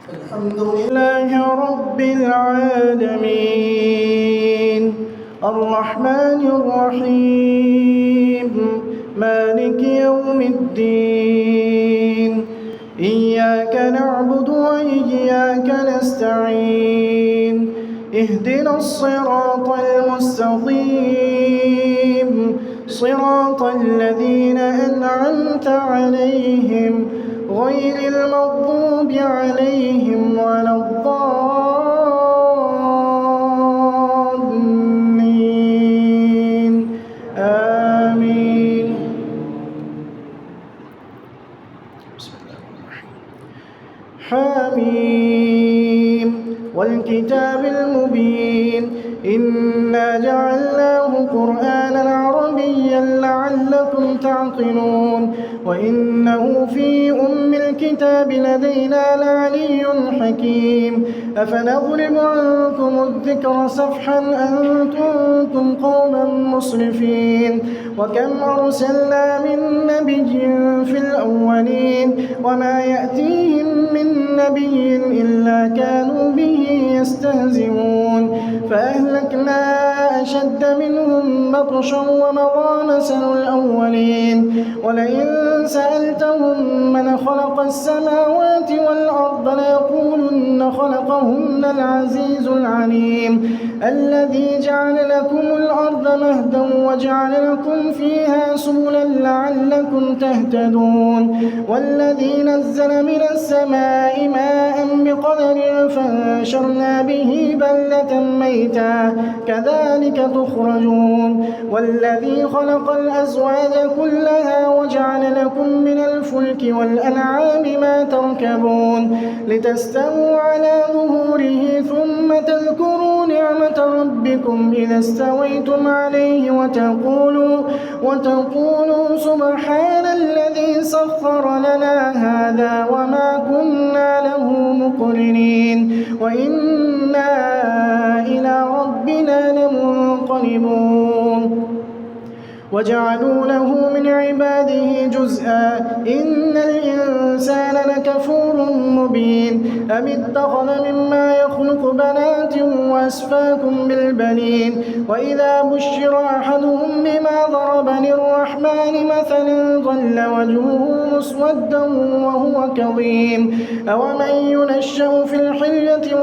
الحمد لله رب العالمين الرحمن الرحيم مالك يوم الدين إياك نعبد وإياك نستعين اهدنا الصراط المستقيم صراط الذين أنعمت عليهم غير المغضوب عليهم ولا الضالين آمين. بسم الله الرحمن الرحيم حميم والكتاب المبين إنا جعلناه قرآنا عربيا لعلكم تعقلون وإنه في أم الكتاب لدينا لعلي حكيم أفنضرب عنكم الذكر صفحا أن كنتم قوما مسرفين وكم أرسلنا من نبي في الأولين وما يأتيهم من نبي إلا كانوا به يستهزئون فأهلكنا أشد منهم بطشا ومضى مثل الأولين ولئن سألتهم من خلق السماوات والأرض ليقولن خلقهن العزيز العليم الذي جعل لكم الأرض مهدا وجعل لكم فيها سبلا لعلكم تهتدون والذي نزل من السماء ماء بقدر فانشرنا به بلدة ميتا كذلك تخرجون والذي خلق الأزواج كلها وجعل لكم من الفلك والأنعام ما تركبون لتستووا على ظهوره ثم تذكروا نعمة ربكم إذا استويتم عليه وتقولوا سبحان الذي سخر لنا هذا وما كنا له مقرنين وإنا إلى ربنا لمنقلبون وجعلوا له من عباده جزءا إن الإنسان لكفور مبين أم اتخذ مما يخلق بنات وأسفاكم بالبنين وإذا بشر أحدهم بما ضرب للرحمن مثلا ظل وجهه مسودا وهو كظيم أومن ينشأ في الحلية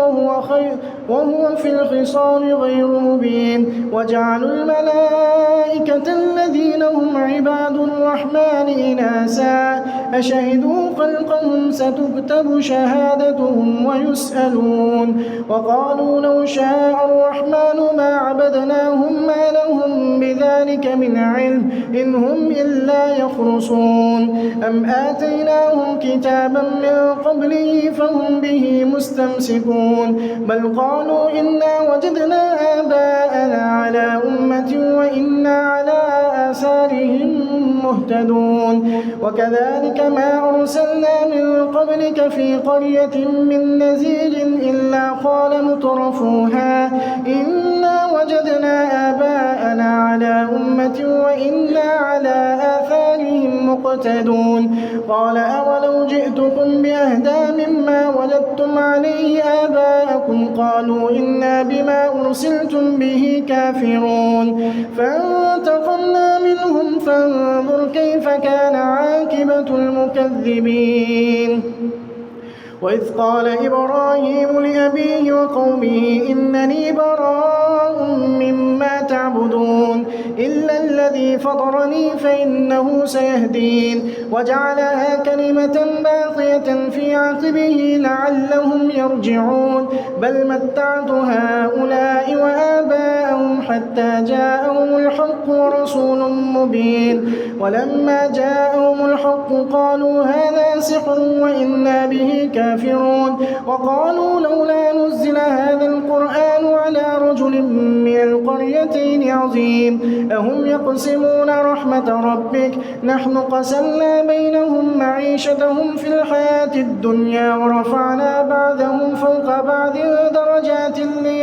وهو في الخصام غير مبين وجعلوا الملائكة الذين هم عباد الرحمن إناثا أشهدوا خلقهم ستكتب شهادتهم ويسألون وقالوا لو شاء الرحمن ما عبدناهم ما لهم بذلك من علم إن هم إلا يخرصون أم آتيناهم كتابا من قبله فهم به مستمسكون بل قالوا إنا وجدنا آباءنا على أمة وإنا على آثارهم مهتدون وكذلك ما أرسلنا من قبلك في قرية من نذير إلا قال مترفوها إنا وجدنا آباءنا على أمة وإنا على آثارهم مقتدون قال أولو جئتكم بأهدى مما وجدتم عليه آباءكم قالوا إنا بما أرسلتم به كافرون فانتقمنا منهم فانظر كيف كان عاقبة المكذبين وإذ قال إبراهيم لأبيه وقومه إنني براء مما تعبدون إلا الذي فطرني فإنه سيهدين وجعلها كلمة باقية في عقبه لعلهم يرجعون بل متعت هؤلاء وآباءهم حتى جاءهم الحق ورسول مبين ولما جاءهم الحق قالوا هذا سحر وإنا به كافرون وقالوا لولا نزل هذا القرآن على رجل من القريتين عظيم أهم يقسمون رحمة ربك نحن قسمنا بينهم معيشتهم في الحياة الدنيا ورفعنا بعضهم فوق بعض درجات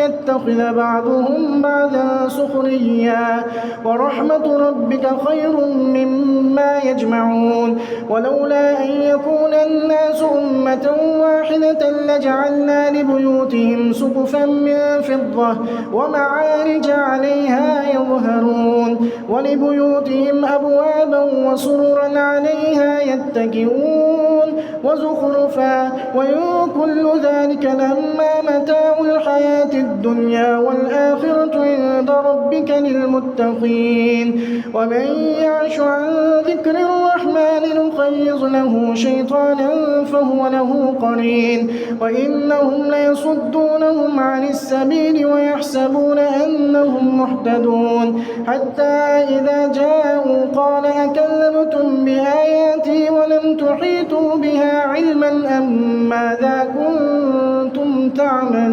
يتخذ بعضهم بعضا سخريا ورحمة ربك خير مما يجمعون ولولا أن يكون الناس أمة واحدة لجعلنا لبيوتهم سقفا من فضة ومعارج عليها يظهرون ولبيوتهم أبوابا وسررا عليها يتكئون وزخرفا وإن كل ذلك لما متاع الحياة الدنيا والآخرة عند ربك للمتقين ومن يعش عن ذكر الرحمن نقيض له شيطانا فهو له قرين وإنهم ليصدونهم عن السبيل ويحسبون أنهم مهتدون حتى إذا جاءوا قال أكذبتم بآياتي ولم تحيطوا بها علما أم ماذا كنتم تعملون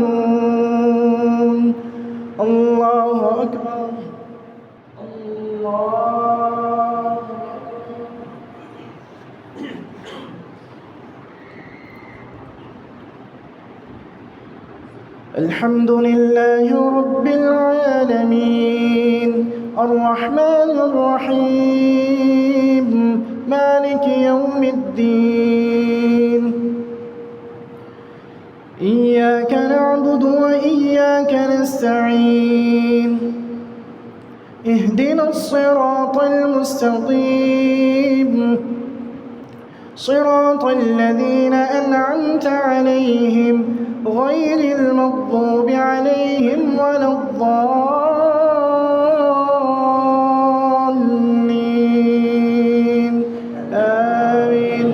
الله أكبر الله الحمد لله رب العالمين الرحمن الرحيم مالك يوم الدين إياك نعبد وإياك نستعين اهدنا الصراط المستقيم صراط الذين أنعمت عليهم غير المغضوب عليهم ولا الضالين آمين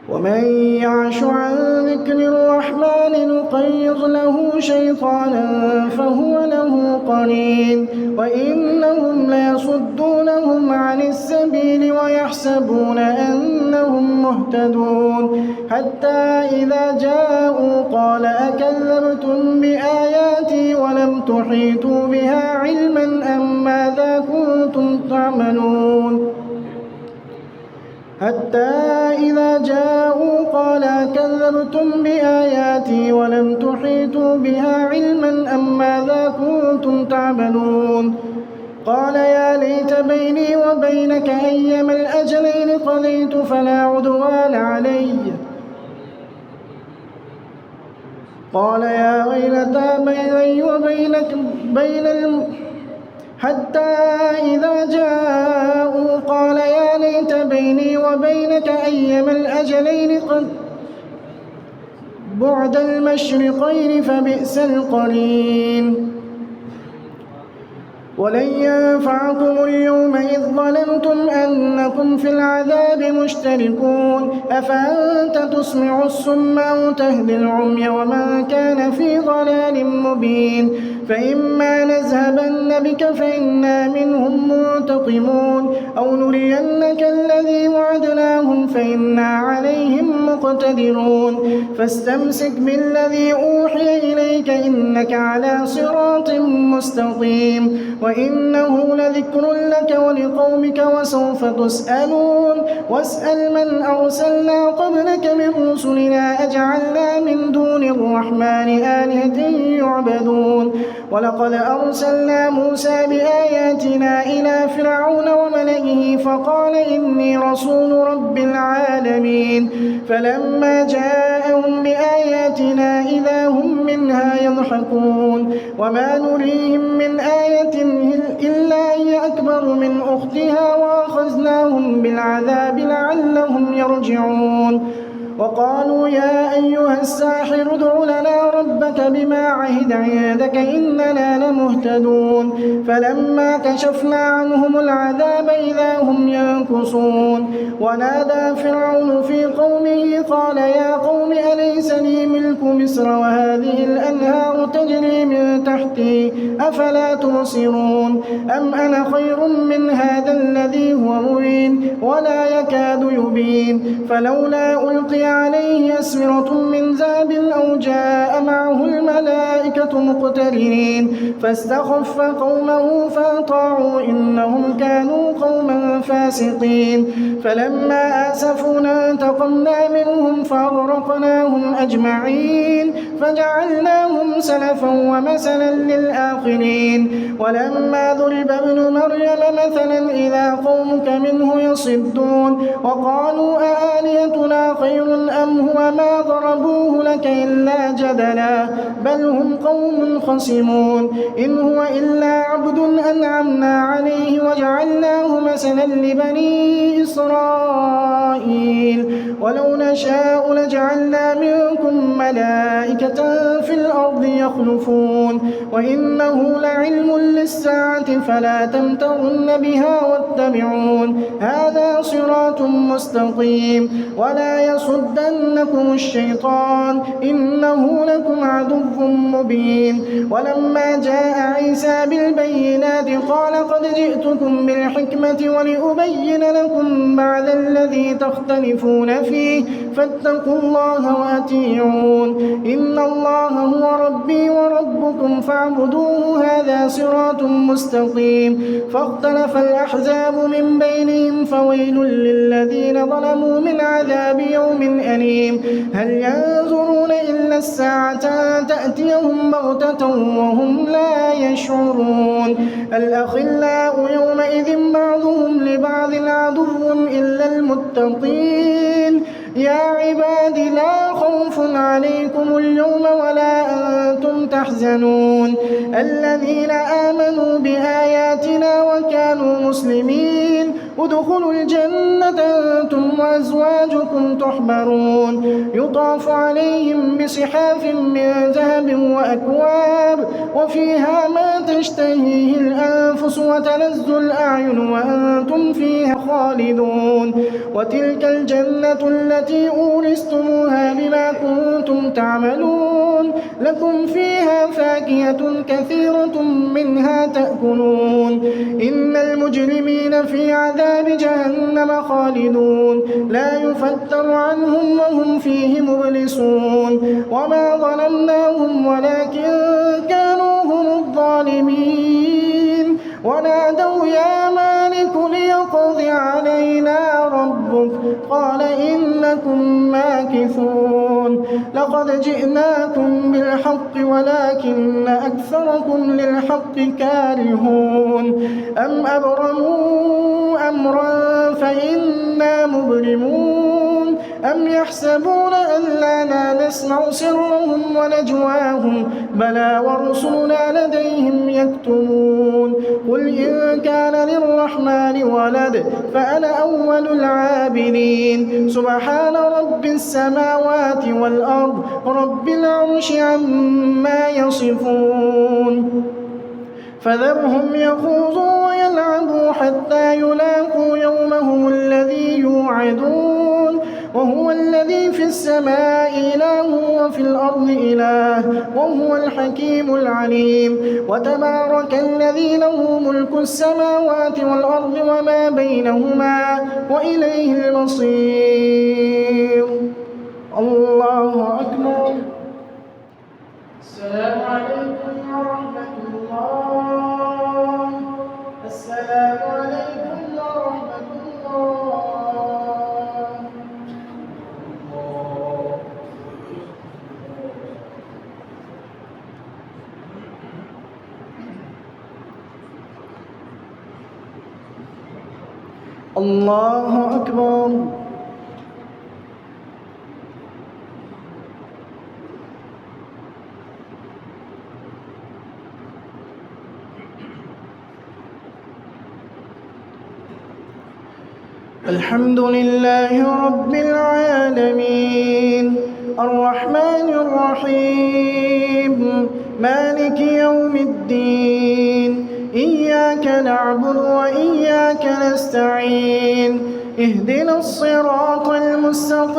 ومن يعش عن ذكر الرحمن نقيض له شيطانا فهو له قرين وإنهم ليصدونهم عن السبيل ويحسبون أنهم مهتدون حتى إذا جاءوا قال أكذبتم بآياتي ولم تحيطوا بها علما أم ماذا كنتم تعملون حتى إذا جاءوا قال كذبتم بآياتي ولم تحيطوا بها علما أم ماذا كنتم تعملون قال يا ليت بيني وبينك أيما الأجلين قضيت فلا عدوان علي قال يا ويلتى بيني وبينك حتى إذا جاءوا قال يا ليت بيني وبينك أيما الأجلين قد بعد المشرقين فبئس القرين ولن ينفعكم اليوم إذ ظلمتم أنكم في العذاب مشتركون أفأنت تسمع الصم أو تهدي العمي ومن كان في ضلال مبين فإما نذهبن بك فإنا منهم منتقمون أو نرينك الذي وعدناهم فإنا عليهم مقتدرون فاستمسك بالذي أوحي إليك إنك على صراط مستقيم وإنه لذكر لك ولقومك وسوف تسألون واسأل من أرسلنا قبلك من رسلنا أجعلنا من دون الرحمن آلهة يعبدون ولقد أرسلنا موسى بآياتنا إلى فرعون وملئه فقال إني رسول رب العالمين فلما جاءهم بآياتنا إذا هم منها يضحكون وما نريهم من آية إلا هي أكبر من أختها وأخذناهم بالعذاب لعلهم يرجعون وقالوا يا أيها الساحر ادع لنا ربك بما عهد عندك إننا لمهتدون فلما كشفنا عنهم العذاب إذا هم ينكصون ونادى فرعون في قومه قال يا قوم أليس لي ملك مصر وهذه الأنهار تجري من تحتي أفلا تبصرون أم أنا خير من هذا الذي هو مبين ولا يكاد يبين فلولا ألقي ألقي عليه أسورة من ذهب أو جاء معه الملائكة مقترنين فاستخف قومه فأطاعوا إنهم كانوا قوما فاسقين فلما آسفونا انتقمنا منهم فأغرقناهم أجمعين فجعلناهم سلفا ومثلا للآخرين ولما ضرب ابن مريم مثلا إذا قومك منه يصدون وقالوا أآلهتنا خير أم هو ما ضربوه لك إلا جدلا بل هم قوم خصمون إن هو إلا عبد أنعمنا عليه وجعلناه مثلا لبني إسرائيل ولو نشاء لجعلنا منكم ملائكة في الأرض يخلفون وإنه لعلم للساعة فلا تمترن بها واتبعون هذا صراط مستقيم ولا يصدنكم الشيطان إنه لكم عدو مبين ولما جاء عيسى بالبينات قال قد جئتكم بالحكمة ولأبين لكم بعد الذي تختلفون فيه فاتقوا الله وأطيعون إن الله هو ربي وربكم فاعبدوه هذا صراط مستقيم فاختلف الأحزاب من بينهم فويل للذين ظلموا من عذاب يوم أليم هل ينظرون إلا الساعة أن تأتيهم بغتة وهم لا يشعرون الأخلاء يومئذ بعضهم لبعض عدو إلا المتقين يا عباد لا خوف عليكم اليوم ولا أنتم تحزنون الذين آمنوا بآياتنا وكانوا مسلمين ادخلوا الجنة أنتم وأزواجكم تحبرون يطاف عليهم بصحاف من ذهب وأكواب وفيها ما تشتهيه الأنفس وتلذ الأعين وأنتم فيها خالدون وتلك الجنة التي أورثتموها بما كنتم تعملون لكم فيها فاكهة كثيرة منها تأكلون إن المجرمين في عذاب جهنم خالدون لا يفتر عنهم وهم فيه مبلسون وما ظلمناهم ولكن كانوا هم الظالمين ونادوا يا مالك ليقض علينا ربك قال إنكم ماكثون لقد جئناكم بالحق ولكن أكثركم للحق كارهون أم أبرموا أمرا فإنا مبرمون أم يحسبون أن لا نسمع سرهم ونجواهم بلى ورسلنا لديهم يكتبون قل إن كان للرحمن ولد فأنا أول العابدين سبحان رب السماوات والأرض رب العرش عما يصفون فذرهم يخوضوا ويلعبوا حتى يلاقوا يومهم الذي يوعدون وهو الذي في السماء إله وفي الأرض إله وهو الحكيم العليم وتبارك الذي له ملك السماوات والأرض وما بينهما وإليه المصير الله أكبر السلام عليكم ورحمة الله السلام عليكم ورحمة الله الله أكبر الحمد لله رب العالمين الرحمن الرحيم مالك يوم الدين إياك نعبد وإياك نستعين اهدنا الصراط المستقيم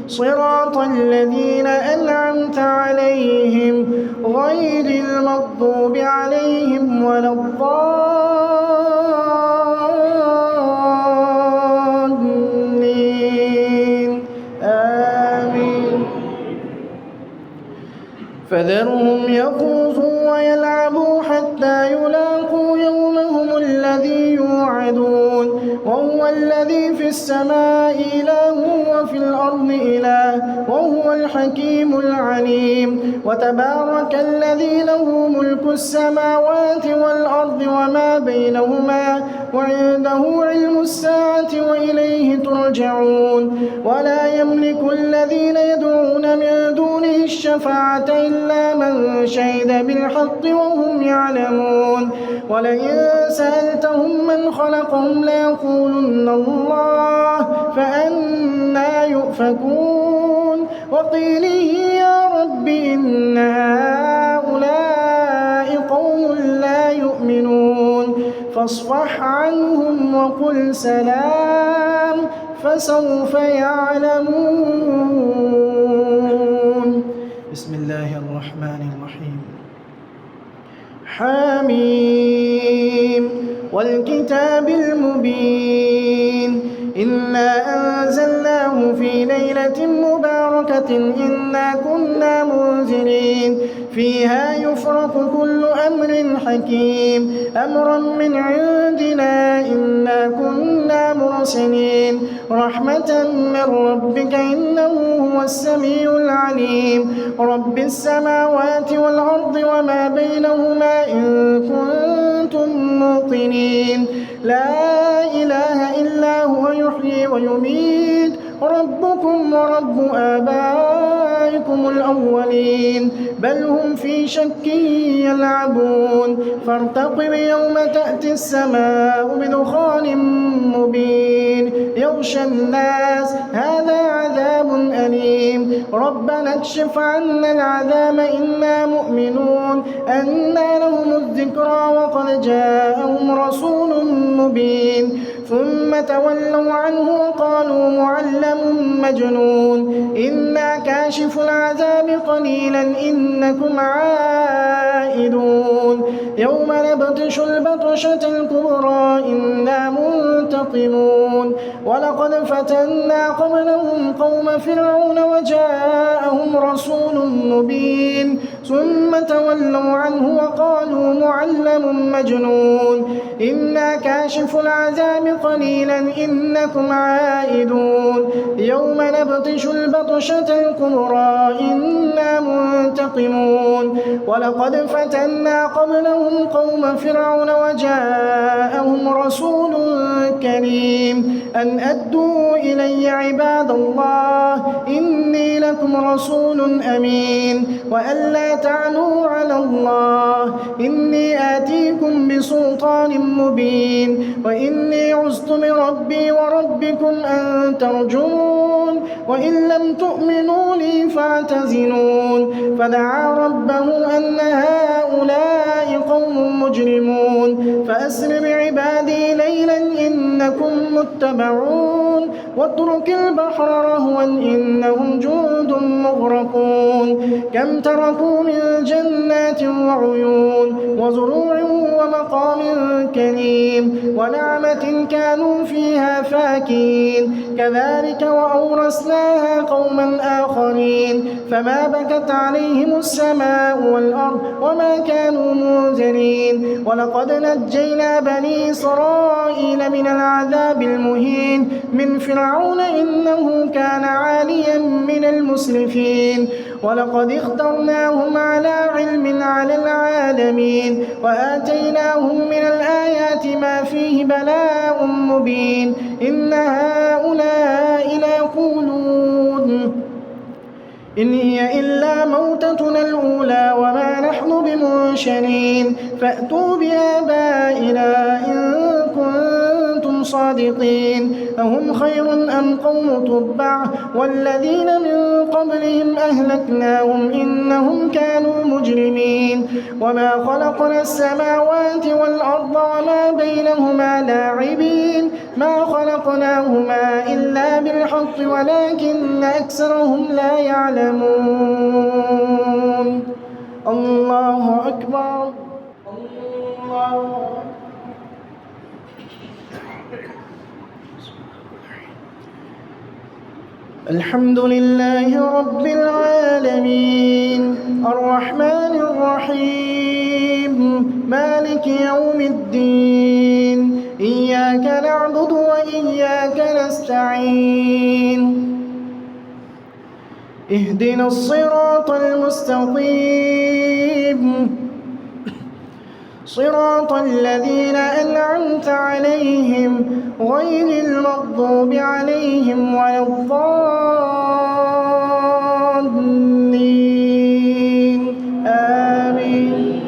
صراط الذين أنعمت عليهم غير المغضوب عليهم ولا الضالين فذرهم يخوضوا ويلعبوا حتى يلاقوا يومهم الذي يوعدون وهو الذي في السماء إله وفي الأرض إله وهو الحكيم العليم وتبارك الذي له ملك السماوات والأرض وما بينهما وعنده علم الساعة وإليه ترجعون ولا يملك الذين يدعون من دونه الشفاعة إلا من شهد بالحق وهم يعلمون ولئن سألتهم من خلقهم ليقولن الله فأنى يؤفكون وقيله يا رب إن هؤلاء قوم لا يؤمنون فاصفح عنهم وقل سلام فسوف يعلمون. بسم الله الرحمن الرحيم. حميم والكتاب المبين إنا أنزلناه في ليلة مباركة إنا كنا منذرين فيها يفرق كل أمر حكيم أمرا من عندنا إنا كنا مرسلين رحمة من ربك إنه هو السميع العليم رب السماوات والأرض وما بينهما إن كنتم موقنين لا إله إلا هو يحيي ويميت ربكم ورب آبائكم الأولين بل هم في شك يلعبون فارتقب يوم تأتي السماء بدخان مبين يغشى الناس هذا عذاب أليم ربنا اكشف عنا العذاب إنا مؤمنون أنى لهم الذكرى وقد جاءهم رسول مبين ثم تولوا عنه وقالوا معلم مجنون إنا كاشف العذاب قليلا إنكم عائدون يوم نبطش البطشة الكبرى إنا منتقمون ولقد فتنا قبلهم قوم فرعون وجاءهم رسول مبين ثم تولوا عنه وقالوا معلم مجنون إنا كاشف العذاب قليلا إنكم عائدون يوم نبطش البطشة الكبرى إنا منتقمون ولقد فتنا قبلهم قوم فرعون وجاءهم رسول كريم أن أدوا إلي عباد الله إني لكم رسول أمين وأن لا تعلوا على الله إني آتيكم بسلطان مبين وإني عزت بربي وربكم أن ترجمون وإن لم تؤمنوا لي فاعتزلون فدعا ربه أن هؤلاء قوم مجرمون فأسر بعبادي ليلا إنكم متبعون واترك البحر رهوا إنهم جند مغرقون كم تركوا من جنات وعيون وزروع ومقام كريم ونعمة كانوا فيها فاكين كذلك وأورثناها قوما آخرين فما بكت عليهم السماء والأرض وما كانوا منذرين ولقد نجينا بني إسرائيل من العذاب المهين من فرعون إنه كان عاليا من المسرفين ولقد اخترناهم على علم على العالمين وآتيناهم من الآيات ما فيه بلاء مبين إن هؤلاء ليقولون إن هي إلا موتتنا الأولى وما نحن بمنشرين فأتوا بآبائنا إن كنتم صادقين أهم خير أم قوم تبع والذين من قبلهم أهلكناهم إنهم كانوا مجرمين وما خلقنا السماوات والأرض وما بينهما لاعبين ما خلقناهما إلا بالحق ولكن أكثرهم لا يعلمون الله أكبر الله الحمد لله رب العالمين الرحمن الرحيم مالك يوم الدين إياك نعبد وإياك نستعين اهدنا الصراط المستقيم صراط الذين أنعمت عليهم غير المغضوب عليهم ولا الضالين آمين.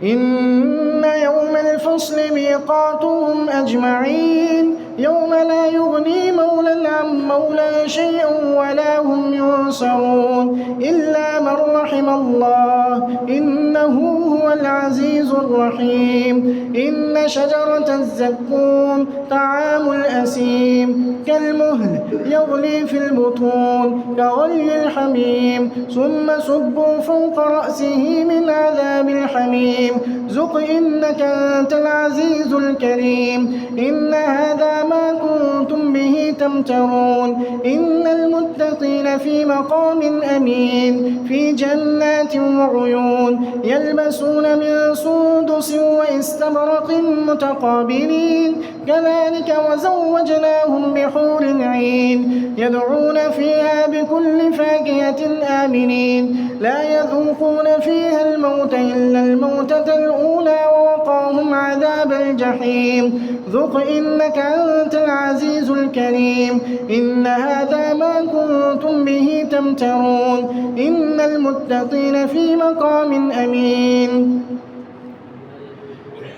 إن يوم الفصل ميقاتهم أجمعين يوم لا يغني مولى عن مولى شيئا ولا هم ينصرون إلا من رحم الله إنه هو العزيز الرحيم. إن شجرة الزقوم طعام الأثيم كالمهل يغلي في البطون كغلي الحميم ثم صبوا فوق رأسه من عذاب الحميم ذق إنك أنت العزيز الكريم. إن هذا ما كنتم به تمترون. إن المتقين في مقام أمين في جنات وعيون يلبسون من سندس واستبرق متقابلين كذلك وزوجناهم بحور عين يدعون فيها بكل فاكهة آمنين لا يذوقون فيها الموت إلا الموتة الأولى ووقاهم عذاب الجحيم ذق إنك أنت العزيز الكريم. إن هذا ما كنتم به تمترون. إن المتقين في مقام أمين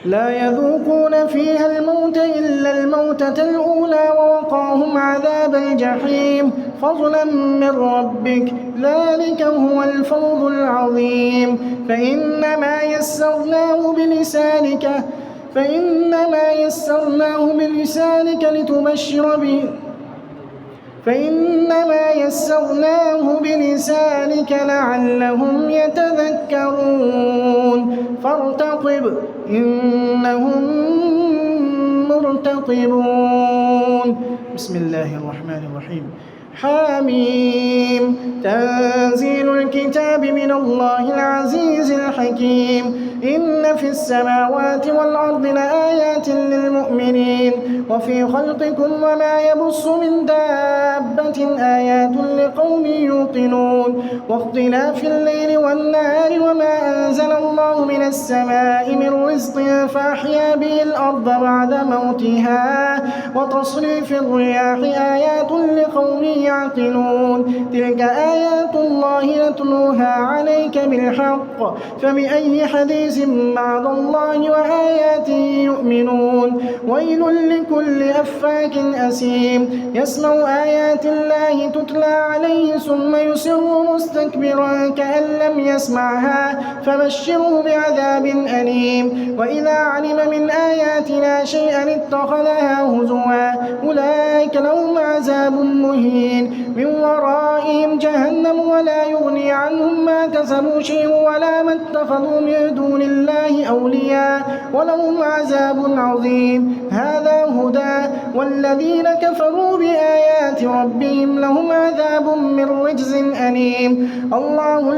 لا يذوقون فيها الموت إلا الموتة الأولى ووقاهم عذاب الجحيم فضلا من ربك ذلك هو الفوز العظيم. فإنما يسرناه بلسانك لتبشر به لعلهم يتذكرون فارتقب إنهم مرتقبون. بسم الله الرحمن الرحيم. حميم تنزيل الكتاب من الله العزيز الحكيم. إن في السماوات والأرض لآيات للمؤمنين وفي خلقكم وما يبص من دابة آيات لقوم يوقنون واختلاف الليل والنهار وما أنزل الله من السماء من رزق فأحيا به الأرض بعد موتها وتصريف الرياح آيات لقوم يعقلون تلك آيات الله نتلوها عليك بالحق فبأي حديث بعد الله وآياته يؤمنون. ويل لكل أفاك أثيم يسمع آيات الله تتلى عليه ثم يصر مستكبرا كأن لم يسمعها فبشره بعذاب أليم. وإذا علم من آياتنا شيئا اتخذها هزوا أولئك لهم عذاب مهين من ورائهم جهنم ولا يغني عنهم ما كسبوا شيء ولا ما اتخذوا من دون الله أولياء ولهم عذاب عظيم. هذا هدى والذين كفروا بآيات ربهم لهم عذاب من رجز أليم. الله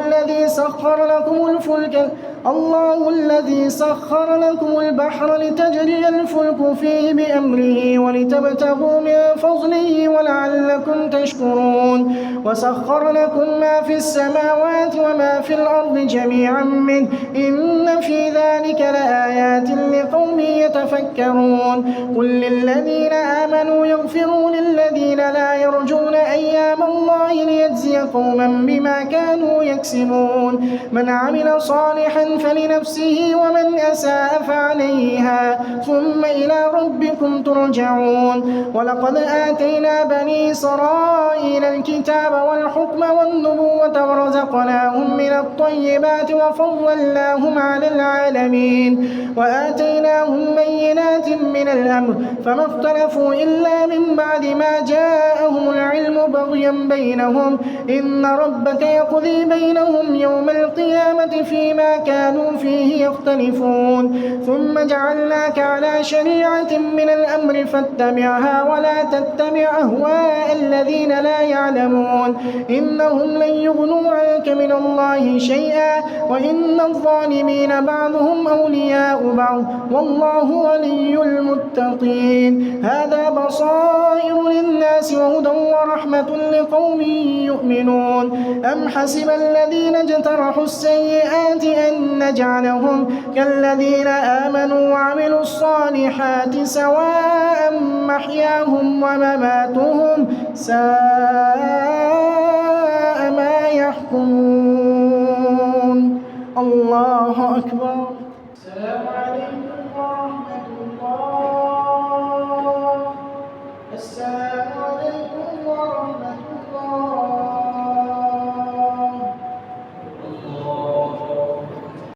الذي سخر لكم البحر لتجري الفلك فيه بأمره ولتبتغوا من فضله ولعلكم تشكرون. وسخر لكم ما في السماوات وما في الأرض جميعا منه إن في ذلك لآيات لقوم يتفكرون. قل للذين آمنوا يغفروا للذين لا يرجون أيام الله ليجزي قوما بما كانوا يكسبون. من عمل صالحا فلنفسه ومن أساء فعليها ثم إلى ربكم ترجعون. ولقد آتينا بني إسرائيل الكتاب والحكم والنبوة ورزقناهم من الطيبات وفضلناهم على العالمين وآتيناهم بينات من الأمر فما اختلفوا إلا من بعد ما جاءهم العلم بغيا بينهم إن ربك يقضي بينهم يوم القيامة فيما كانوا كانوا فيه يختلفون ثم جعلناك على شريعة من الأمر فاتبعها ولا تتبع أهواء الذين لا يعلمون إنهم لن يغنوا عنك من الله شيئا وإن الظالمين بعضهم أولياء بعض والله ولي المتقين هذا بصائر للناس وهدى ورحمة لقوم يؤمنون أم حسب الذين اجترحوا السيئات أن نجعلهم كالذين آمنوا وعملوا الصالحات سواء محياهم ومماتهم ساء ما يحكمون